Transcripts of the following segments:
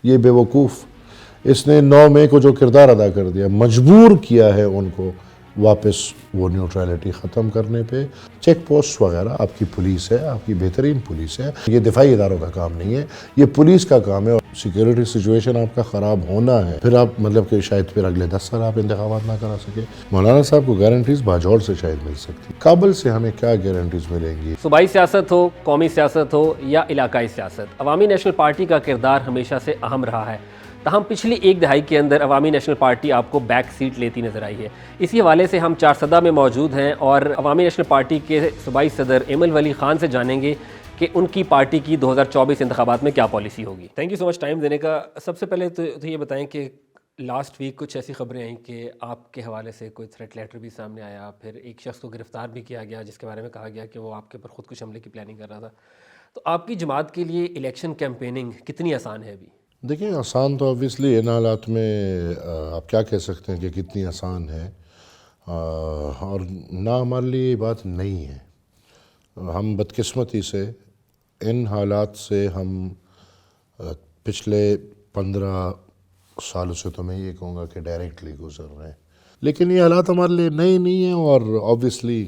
یہ بیوقوف اس نے 9 مئی کو جو کردار ادا کر دیا، مجبور کیا ہے ان کو واپس وہ نیوٹرلٹی ختم کرنے پہ۔ چیک پوسٹ وغیرہ آپ کی پولیس ہے، آپ کی بہترین پولیس ہے، یہ دفاعی اداروں کا کام نہیں ہے، یہ پولیس کا کام ہے۔ اور سیکیورٹی سچویشن آپ کا خراب ہونا ہے، پھر آپ مطلب کہ شاید پھر اگلے 10 سال آپ انتخابات نہ کرا سکے۔ مولانا صاحب کو گارنٹیز باجوڑ سے شاید مل سکتی، کابل سے ہمیں کیا گارنٹیز ملیں گی؟ صوبائی سیاست ہو، قومی سیاست ہو یا علاقائی سیاست، عوامی نیشنل پارٹی کا کردار ہمیشہ سے اہم رہا ہے۔ تاہم پچھلی ایک دہائی کے اندر عوامی نیشنل پارٹی آپ کو بیک سیٹ لیتی نظر آئی ہے۔ اسی حوالے سے ہم چارسدہ میں موجود ہیں اور عوامی نیشنل پارٹی کے صوبائی صدر ایمل ولی خان سے جانیں گے کہ ان کی پارٹی کی 2024 انتخابات میں کیا پالیسی ہوگی۔ Thank you so much time دینے کا۔ سب سے پہلے تو یہ بتائیں کہ لاسٹ ویک کچھ ایسی خبریں آئیں کہ آپ کے حوالے سے کوئی تھریٹ لیٹر بھی سامنے آیا، پھر ایک شخص کو گرفتار بھی کیا گیا جس کے بارے میں کہا گیا کہ وہ آپ کے اوپر خودکش حملے کی پلاننگ کر رہا تھا۔ تو آپ کی جماعت کے لیے الیکشن کیمپیننگ کتنی آسان ہے ابھی؟ دیکھیں آسان تو آبویسلی ان حالات میں آپ کیا کہہ سکتے ہیں کہ کتنی آسان ہے، اور نہ ہمارے لیے یہ بات نہیں ہے۔ ہم بدقسمتی سے ان حالات سے ہم پچھلے 15 سالوں سے تو میں یہ کہوں گا کہ ڈائریکٹلی گزر رہے ہیں، لیکن یہ حالات ہمارے لیے نئے نہیں ہیں اور آبویسلی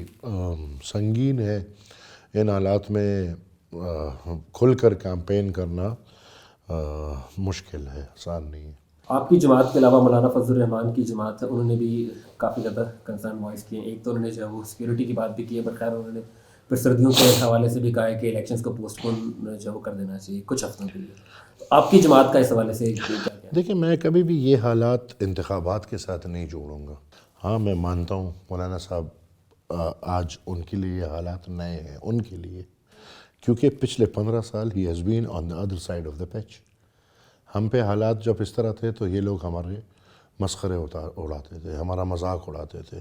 سنگین ہے۔ ان حالات میں کھل کر کیمپین کرنا مشکل ہے، آسان نہیں ہے۔ آپ کی جماعت کے علاوہ مولانا فضل الرحمان کی جماعت ہے، انہوں نے بھی کافی زیادہ کنسرن وائس کیے ہیں۔ ایک تو انہوں نے جو ہے وہ سیکیورٹی کی بات بھی کی ہے، پر خیر انہوں نے پھر سردیوں کے حوالے سے بھی کہا ہے کہ الیکشنز کو پوسٹ پون جو ہے وہ کر دینا چاہیے کچھ ہفتوں کے لیے۔ تو آپ کی جماعت کا اس حوالے سے کیا کیا؟ دیکھیں میں کبھی بھی یہ حالات انتخابات کے ساتھ نہیں جوڑوں گا۔ ہاں میں مانتا ہوں مولانا صاحب آج ان کے لیے یہ حالات نئے ہیں، ان کے لیے، کیونکہ پچھلے 15 سال he has been on the other side of the page. ہم پہ حالات جب اس طرح تھے تو یہ لوگ ہمارے مسخرے اڑاتے تھے، ہمارا مذاق اڑاتے تھے۔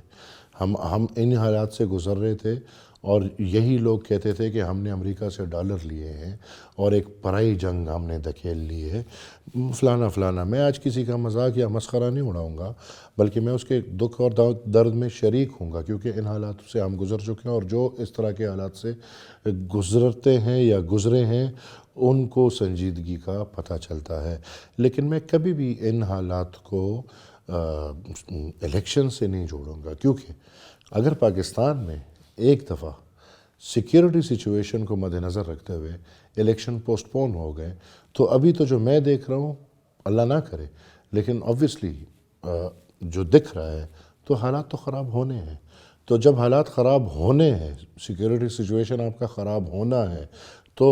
ہم ان حالات سے گزر رہے تھے اور یہی لوگ کہتے تھے کہ ہم نے امریکہ سے ڈالر لیے ہیں اور ایک پرائی جنگ ہم نے دھکیل لی ہے، فلانا فلانا۔ میں آج کسی کا مذاق یا مسخرہ نہیں اڑاؤں گا، بلکہ میں اس کے دکھ اور درد میں شریک ہوں گا، کیونکہ ان حالات سے ہم گزر چکے ہیں اور جو اس طرح کے حالات سے گزرتے ہیں یا گزرے ہیں ان کو سنجیدگی کا پتہ چلتا ہے۔ لیکن میں کبھی بھی ان حالات کو الیکشن سے نہیں جوڑوں گا، کیونکہ اگر پاکستان میں ایک دفعہ سیکیورٹی سچویشن کو مد نظر رکھتے ہوئے الیکشن پوسٹ پون ہو گئے تو ابھی تو جو میں دیکھ رہا ہوں، اللہ نہ کرے لیکن آبویسلی جو دکھ رہا ہے تو حالات تو خراب ہونے ہیں۔ تو جب حالات خراب ہونے ہیں، سیکیورٹی سچویشن آپ کا خراب ہونا ہے، تو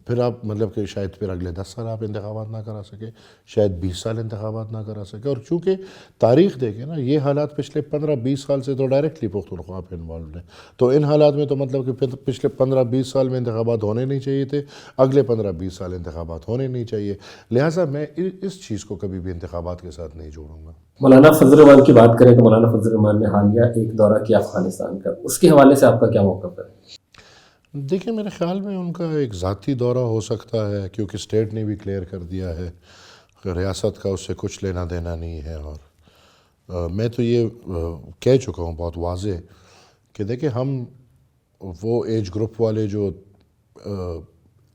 پھر آپ مطلب کہ شاید پھر اگلے 10 سال آپ انتخابات نہ کرا سکے، شاید 20 سال انتخابات نہ کرا سکے۔ اور چونکہ تاریخ دیکھیں نا، یہ حالات پچھلے 15-20 سال سے تو ڈائریکٹلی پختونخوا پہ انوالوڈ ہیں، تو ان حالات میں تو مطلب کہ پچھلے 15-20 سال میں انتخابات ہونے نہیں چاہیے تھے، اگلے 15-20 سال انتخابات ہونے نہیں چاہیے، لہٰذا میں اس چیز کو کبھی بھی انتخابات کے ساتھ نہیں جوڑوں گا۔ مولانا فضل الرحمان کی بات کریں تو مولانا فضل الرحمان نے حالیہ ایک دورہ کیا افغانستان کا، اس کے حوالے سے آپ کا کیا موقف ہے؟ دیکھیں میرے خیال میں ان کا ایک ذاتی دورہ ہو سکتا ہے، کیونکہ اسٹیٹ نے بھی کلیئر کر دیا ہے، ریاست کا اس سے کچھ لینا دینا نہیں ہے۔ اور میں تو یہ کہہ چکا ہوں بہت واضح کہ دیکھیں ہم وہ ایج گروپ والے جو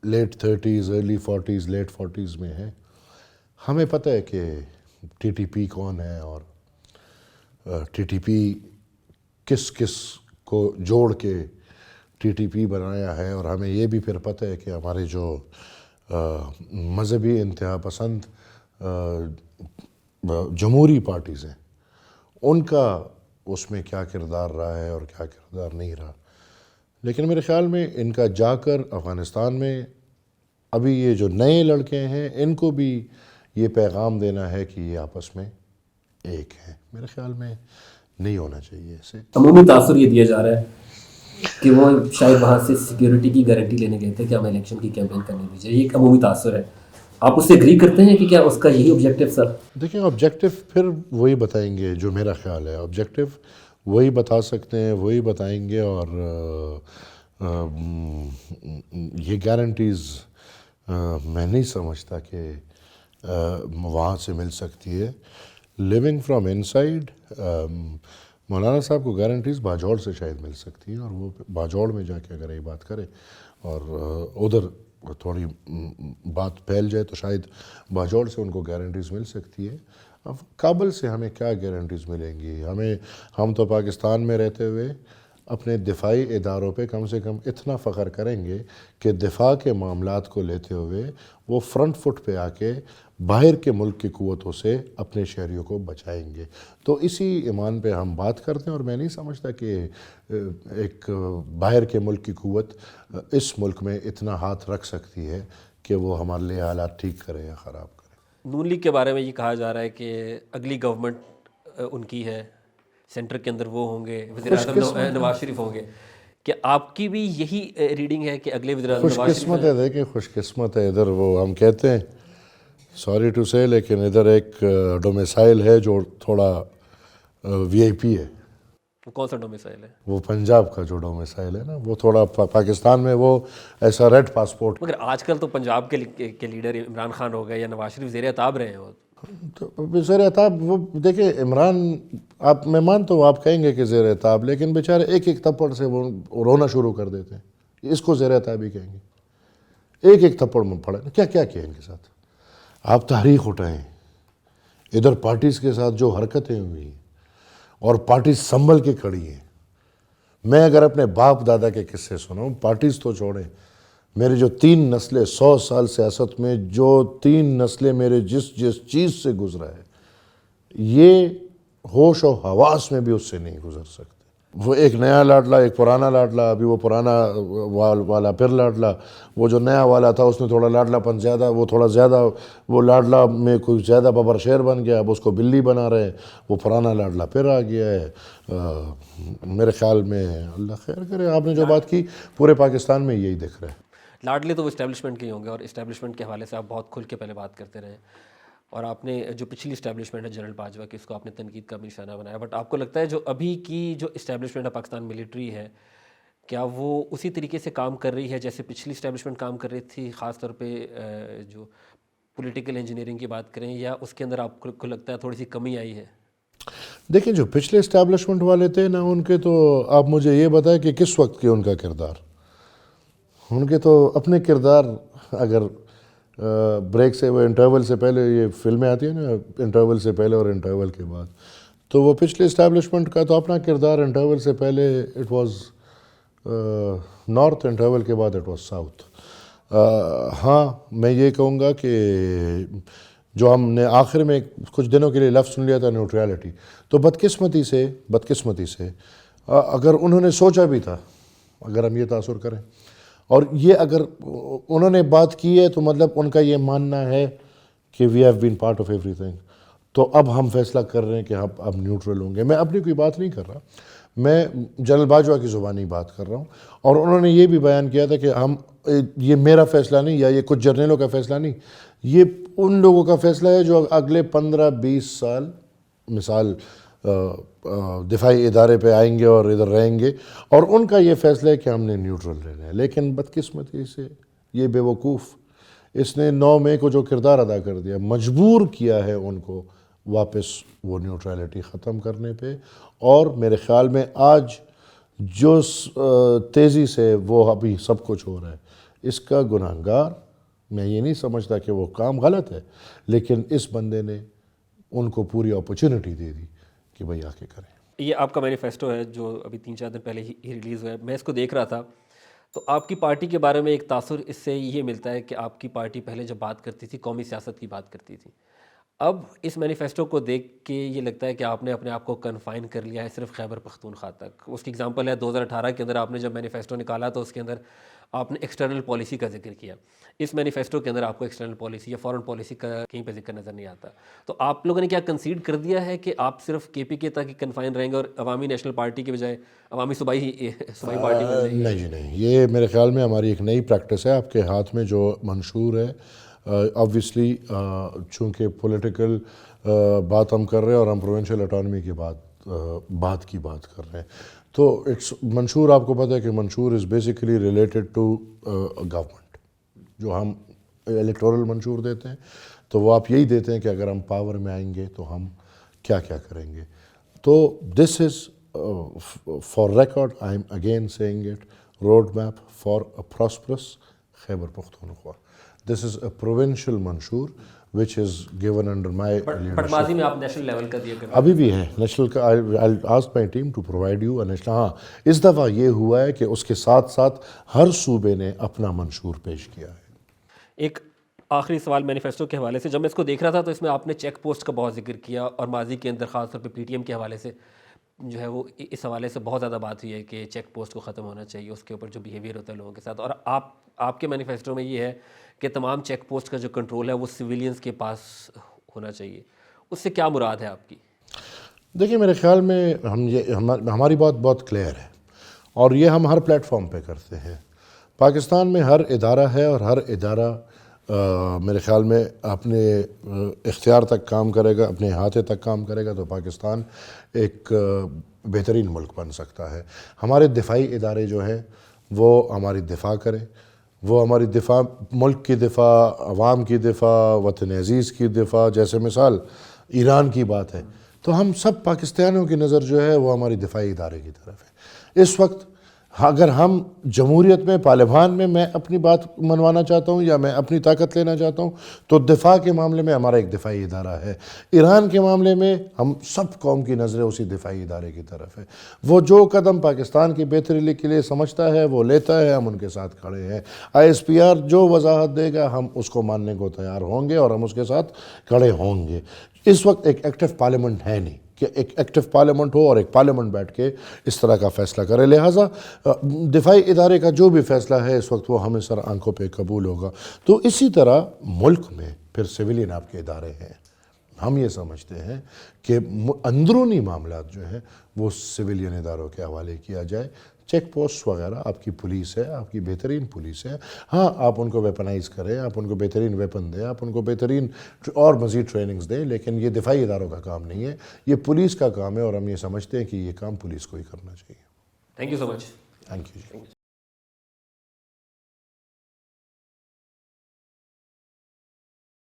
late 30s early 40s late 40s میں ہیں، ہمیں پتہ ہے کہ ٹی ٹی پی کون ہے اور ٹی ٹی پی کس کس کو جوڑ کے ٹی ٹی پی بنایا ہے، اور ہمیں یہ بھی پھر پتہ ہے کہ ہمارے جو مذہبی انتہا پسند جمہوری پارٹیز ہیں ان کا اس میں کیا کردار رہا ہے اور کیا کردار نہیں رہا۔ لیکن میرے خیال میں ان کا جا کر افغانستان میں ابھی یہ جو نئے لڑکے ہیں ان کو بھی یہ پیغام دینا ہے کہ یہ آپس میں ایک ہیں۔ میرے خیال میں نہیں ہونا چاہیے اسے۔ عمومی تاثر یہ دیا جا رہا ہے کہ وہ شاید وہاں سے سیکیورٹی کی گارنٹی لینے گئے تھے کہ ہمیں الیکشن کی کیمپین کرنے دیجیے، یہ ایک عمومی تاثر ہے۔ آپ اس سے اگری کرتے ہیں کہ کیا اس کا یہی آبجیکٹو سر؟ دیکھیں آبجیکٹو پھر وہی بتائیں گے جو میرا خیال ہے، آبجیکٹو وہی بتا سکتے ہیں، وہی بتائیں گے، اور یہ گارنٹیز میں نہیں سمجھتا کہ وہاں سے مل سکتی ہے۔ لیونگ فرام انسائیڈ مولانا صاحب کو گارنٹیز باجوڑ سے شاید مل سکتی ہیں، اور وہ باجوڑ میں جا کے اگر یہ بات کرے اور ادھر تھوڑی بات پھیل جائے تو شاید باجوڑ سے ان کو گارنٹیز مل سکتی ہے. اب کابل سے ہمیں کیا گارنٹیز ملیں گی؟ ہم تو پاکستان میں رہتے ہوئے اپنے دفاعی اداروں پہ کم سے کم اتنا فخر کریں گے کہ دفاع کے معاملات کو لیتے ہوئے وہ فرنٹ فٹ پہ آ کے باہر کے ملک کی قوتوں سے اپنے شہریوں کو بچائیں گے. تو اسی ایمان پہ ہم بات کرتے ہیں، اور میں نہیں سمجھتا کہ ایک باہر کے ملک کی قوت اس ملک میں اتنا ہاتھ رکھ سکتی ہے کہ وہ ہمارے لیے حالات ٹھیک کرے یا خراب کرے. نون لیگ کے بارے میں یہ کہا جا رہا ہے کہ اگلی گورنمنٹ ان کی ہے، سینٹر کے اندر وہ ہوں گے، وزیر اعظم نواز شریف ہوں گے. کہ آپ کی بھی یہی ریڈنگ ہے کہ اگلے وزیر اعظم خوش نواز شریف قسمت ہے، دیکھیں خوش قسمت ہے. ادھر وہ ہم کہتے ہیں سوری ٹو سے، لیکن ادھر ایک ڈومیسائل ہے جو تھوڑا وی آئی پی ہے. کون سا ڈومیسائل ہے؟ وہ پنجاب کا جو ڈومیسائل ہے نا، وہ تھوڑا پاکستان میں وہ ایسا ریڈ پاسپورٹ. مگر آج کل تو پنجاب کے لیڈر عمران خان ہو گئے یا نواز شریف زیر عتاب رہے ہیں. وہ تو زیر عتاب، وہ دیکھیں عمران، آپ میں مانتا ہوں آپ کہیں گے کہ زیر عتاب، لیکن بیچارے ایک ایک تھپڑ سے وہ رونا شروع کر دیتے ہیں. اس کو زیر عتاب ہی کہیں گے؟ ایک ایک تھپڑ میں پڑے کیا کیا کیا ان کے ساتھ. آپ تاریخ اٹھائیں، ادھر پارٹیز کے ساتھ جو حرکتیں ہوئی ہیں اور پارٹیز سنبھل کے کھڑی ہیں. میں اگر اپنے باپ دادا کے قصے سناؤں، پارٹیز تو چھوڑیں، میرے جو 3 نسلیں 100 سال سیاست میں جو 3 نسلیں میرے جس چیز سے گزرا ہے، یہ ہوش و حواس میں بھی اس سے نہیں گزر سکتے. وہ ایک نیا لاڈلا، ایک پرانا لاڈلا، ابھی وہ پرانا والا پھر لاڈلا، وہ جو نیا والا تھا اس نے تھوڑا لاڈلا پن زیادہ، وہ تھوڑا زیادہ وہ لاڈلا میں کوئی زیادہ ببر شیر بن گیا، اب اس کو بلی بنا رہے ہیں. وہ پرانا لاڈلا پھر آ گیا ہے. میرے خیال میں اللہ خیر کرے، آپ نے جو بات کی پورے پاکستان میں یہی دکھ رہا ہے. لاڈلے تو وہ اسٹیبلشمنٹ کے ہی ہوں گے، اور اسٹیبلشمنٹ کے حوالے سے آپ بہت کھل کے پہلے بات کرتے رہے. اور آپ نے جو پچھلی اسٹیبلشمنٹ ہے جنرل باجوہ کی، اس کو آپ نے تنقید کا بھی نشانہ بنایا. بٹ آپ کو لگتا ہے جو ابھی کی جو اسٹیبلشمنٹ ہے پاکستان ملٹری ہے، کیا وہ اسی طریقے سے کام کر رہی ہے جیسے پچھلی اسٹیبلشمنٹ کام کر رہی تھی، خاص طور پہ جو پولیٹیکل انجینئرنگ کی بات کریں، یا اس کے اندر آپ کو لگتا ہے تھوڑی سی کمی آئی ہے؟ دیکھیں جو پچھلے اسٹیبلشمنٹ والے تھے نا، ان کے تو آپ مجھے یہ بتائیں کہ کس وقت کے ان کا کردار، ان کے تو اپنے کردار، اگر بریک سے وہ انٹرول سے پہلے یہ فلمیں آتی ہیں نا، انٹرول سے پہلے اور انٹرول کے بعد، تو وہ پچھلے اسٹیبلشمنٹ کا تو اپنا کردار انٹرول سے پہلے اٹ واز نارتھ، انٹرول کے بعد اٹ واز ساؤتھ. ہاں میں یہ کہوں گا کہ جو ہم نے آخر میں کچھ دنوں کے لیے لفظ سن لیا تھا نیوٹریلٹی، تو بدقسمتی سے اگر انہوں نے سوچا بھی تھا، اگر ہم یہ تاثر کریں، اور یہ اگر انہوں نے بات کی ہے تو مطلب ان کا یہ ماننا ہے کہ we have been part of ایوری تھنگ. تو اب ہم فیصلہ کر رہے ہیں کہ اب نیوٹرل ہوں گے. میں اپنی کوئی بات نہیں کر رہا، میں جنرل باجوہ کی زبانی بات کر رہا ہوں. اور انہوں نے یہ بھی بیان کیا تھا کہ یہ میرا فیصلہ نہیں، یا یہ کچھ جرنیلوں کا فیصلہ نہیں، یہ ان لوگوں کا فیصلہ ہے جو اگلے 15-20 سال مثال دفاعی ادارے پہ آئیں گے اور ادھر رہیں گے، اور ان کا یہ فیصلہ ہے کہ ہم نے نیوٹرل رہنا ہے. لیکن بدقسمتی سے یہ بے وقوف، اس نے 9 مئی کو جو کردار ادا کر دیا، مجبور کیا ہے ان کو واپس وہ نیوٹرلٹی ختم کرنے پہ. اور میرے خیال میں آج جو تیزی سے وہ ابھی سب کچھ ہو رہا ہے، اس کا گناہگار میں یہ نہیں سمجھتا کہ وہ کام غلط ہے، لیکن اس بندے نے ان کو پوری اپرچونٹی دے دی کہ بھئی آ کے کریں. یہ آپ کا مینیفیسٹو ہے جو ابھی 3-4 دن پہلے ہی ریلیز ہوا ہے. میں اس کو دیکھ رہا تھا تو آپ کی پارٹی کے بارے میں ایک تاثر اس سے یہ ملتا ہے کہ آپ کی پارٹی پہلے جب بات کرتی تھی قومی سیاست کی بات کرتی تھی. اب اس مینیفیسٹو کو دیکھ کے یہ لگتا ہے کہ آپ نے اپنے آپ کو کنفائن کر لیا ہے صرف خیبر پختونخوا تک. اس کی اگزامپل ہے 2018 کے اندر آپ نے جب مینیفیسٹو نکالا تو اس کے اندر آپ نے ایکسٹرنل پالیسی کا ذکر کیا. اس مینیفیسٹو کے اندر آپ کو ایکسٹرنل پالیسی یا فارن پالیسی کا کہیں پہ ذکر نظر نہیں آتا. تو آپ لوگوں نے کیا کنسیڈ کر دیا ہے کہ آپ صرف کے پی کے تک ہی کنفائن رہیں گے اور عوامی نیشنل پارٹی کے بجائے عوامی صوبائی پارٹی بن جائے گی؟ نہیں جی نہیں، یہ میرے خیال میں ہماری ایک نئی پریکٹس ہے. آپ کے ہاتھ میں جو منشور ہے، آبویسلی چونکہ پولیٹیکل بات ہم کر رہے ہیں اور ہم پروونشل اٹانومی کی بات کر رہے ہیں، تو منشور آپ کو پتہ ہے کہ منشور is basically related to government. جو ہم الیکٹورل منشور دیتے ہیں تو وہ آپ یہی دیتے ہیں کہ اگر ہم پاور میں آئیں گے تو ہم کیا کیا کریں گے. تو this is for record, I am again seeing it, road map for a prosperous Khyber Pakhtunkhwa. This is a provincial منشور which is given under my leadership. But ماضی میں آپ نیشنل لیول کا دیا کرتے ابھی بھی ہے نیشنل کا. I'll ask my team to provide you a national. ہاں اس دفعہ یہ ہوا ہے کہ اس کے ساتھ ساتھ ہر صوبے نے اپنا منشور پیش کیا ہے. ایک آخری سوال مینیفیسٹو کے حوالے سے، جب میں اس کو دیکھ رہا تھا تو اس میں آپ نے چیک پوسٹ کا بہت ذکر کیا، اور ماضی کے اندر خاص طور پہ پی ٹی ایم کے حوالے سے جو ہے وہ اس حوالے سے بہت زیادہ بات ہوئی ہے کہ چیک پوسٹ کو ختم ہونا چاہیے، اس کے اوپر جو بیہیویئر ہوتا ہے لوگوں کے ساتھ. اور آپ کے مینیفیسٹو میں یہ ہے کہ تمام چیک پوسٹ کا جو کنٹرول ہے وہ سویلینز کے پاس ہونا چاہیے. اس سے کیا مراد ہے آپ کی؟ دیکھیں میرے خیال میں ہماری بات بہت کلیئر ہے، اور یہ ہم ہر پلیٹ فارم پہ کرتے ہیں. پاکستان میں ہر ادارہ ہے، اور ہر ادارہ میرے خیال میں اپنے اختیار تک کام کرے گا، اپنے احاطے تک کام کرے گا تو پاکستان ایک بہترین ملک بن سکتا ہے. ہمارے دفاعی ادارے جو ہیں وہ ہماری دفاع کریں، وہ ہماری دفاع، ملک کی دفاع، عوام کی دفاع، وطن عزیز کی دفاع. جیسے مثال ایران کی بات ہے تو ہم سب پاکستانیوں کی نظر جو ہے وہ ہماری دفاعی ادارے کی طرف ہے. اس وقت اگر ہم جمہوریت میں، پارلیمان میں اپنی بات منوانا چاہتا ہوں یا میں اپنی طاقت لینا چاہتا ہوں تو دفاع کے معاملے میں ہمارا ایک دفاعی ادارہ ہے. ایران کے معاملے میں ہم سب قوم کی نظریں اسی دفاعی ادارے کی طرف ہے. وہ جو قدم پاکستان کی بہتری کے لیے سمجھتا ہے وہ لیتا ہے، ہم ان کے ساتھ کھڑے ہیں. ISPR جو وضاحت دے گا ہم اس کو ماننے کو تیار ہوں گے اور ہم اس کے ساتھ کھڑے ہوں گے. اس وقت ایک ایکٹیو پارلیمنٹ ہے نہیں کہ ایک ایکٹیو پارلیمنٹ ہو اور ایک پارلیمنٹ بیٹھ کے اس طرح کا فیصلہ کرے. لہٰذا دفاعی ادارے کا جو بھی فیصلہ ہے اس وقت وہ ہمیں سر آنکھوں پہ قبول ہوگا. تو اسی طرح ملک میں پھر سویلین آپ کے ادارے ہیں. ہم یہ سمجھتے ہیں کہ اندرونی معاملات جو ہیں وہ سویلین اداروں کے حوالے کیا جائے. چیک پوسٹ وغیرہ آپ کی پولیس ہے، آپ کی بہترین پولیس ہے. ہاں آپ ان کو ویپنائز کریں، آپ ان کو بہترین ویپن دیں، آپ ان کو بہترین اور مزید ٹریننگز دیں، لیکن یہ دفاعی اداروں کا کام نہیں ہے، یہ پولیس کا کام ہے. اور ہم یہ سمجھتے ہیں کہ یہ کام پولیس کو ہی کرنا چاہیے. Thank you so much. Thank you.